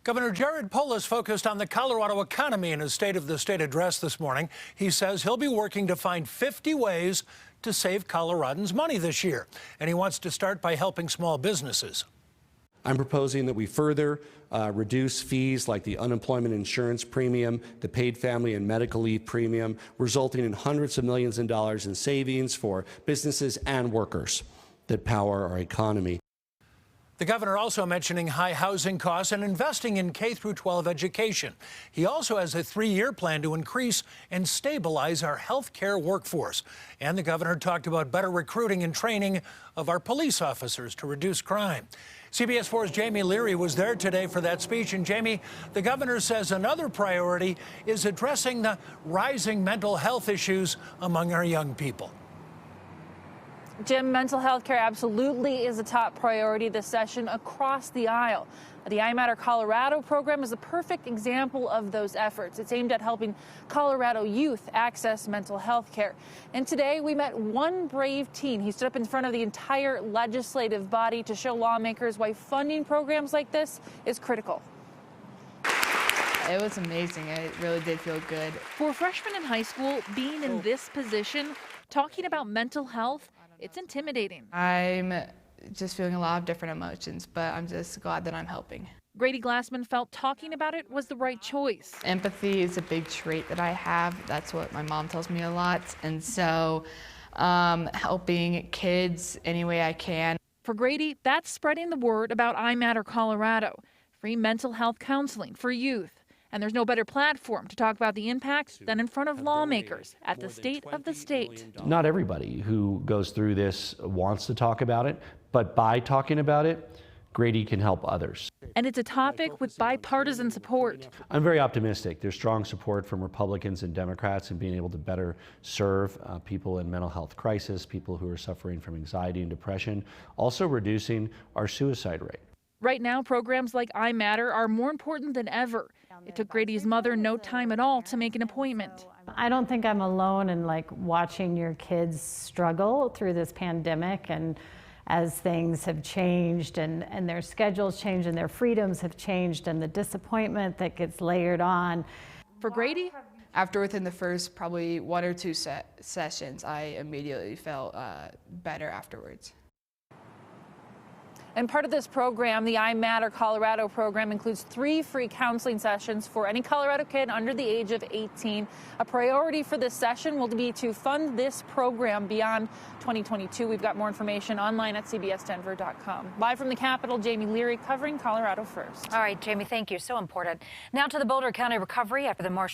Governor Jared Polis focused on the Colorado economy in his State of the State address this morning. He says he'll be working to find 50 ways to save Coloradans money this year, and he wants to start by helping small businesses. I'm proposing that we further reduce fees like the unemployment insurance premium, the paid family and medical leave premium, resulting in hundreds of millions of dollars in savings for businesses and workers that power our economy. The governor also mentioning high housing costs and investing in K-12 education. He also has a 3-year plan to increase and stabilize our health care workforce. And the governor talked about better recruiting and training of our police officers to reduce crime. CBS 4's Jamie Leary was there today for that speech. And Jamie, the governor says another priority is addressing the rising mental health issues among our young people. Jim, mental health care absolutely is a top priority this session across the aisle. The I Matter Colorado program is a perfect example of those efforts. It's aimed at helping Colorado youth access mental health care. And today we met one brave teen. He stood up in front of the entire legislative body to show lawmakers why funding programs like this is critical. It was amazing. It really did feel good. For a freshman in high school, being in this position, talking about mental health, it's intimidating. I'm just feeling a lot of different emotions, but I'm just glad that I'm helping. Grady Glassman felt talking about it was the right choice. Empathy is a big trait that I have. That's what my mom tells me a lot. And so helping kids any way I can. For Grady, that's spreading the word about I Matter Colorado, free mental health counseling for youth. And there's no better platform to talk about the impact than in front of lawmakers at the State of the State. Not everybody who goes through this wants to talk about it, but by talking about it, Grady can help others. And it's a topic with bipartisan support. I'm very optimistic. There's strong support from Republicans and Democrats in being able to better serve people in mental health crisis, people who are suffering from anxiety and depression, also reducing our suicide rate. Right now, programs like I Matter are more important than ever. It took Grady's mother no time at all to make an appointment. I don't think I'm alone in watching your kids struggle through this pandemic, and as things have changed and their schedules change and their freedoms have changed and the disappointment that gets layered on. For Grady, after within the first probably 1 or 2 sessions, I immediately felt better afterwards. And part of this program, the I Matter Colorado program, includes 3 free counseling sessions for any Colorado kid under the age of 18. A priority for this session will be to fund this program beyond 2022. We've got more information online at cbsdenver.com. Live from the Capitol, Jamie Leary covering Colorado First. All right, Jamie, thank you. So important. Now to the Boulder County recovery after the marshal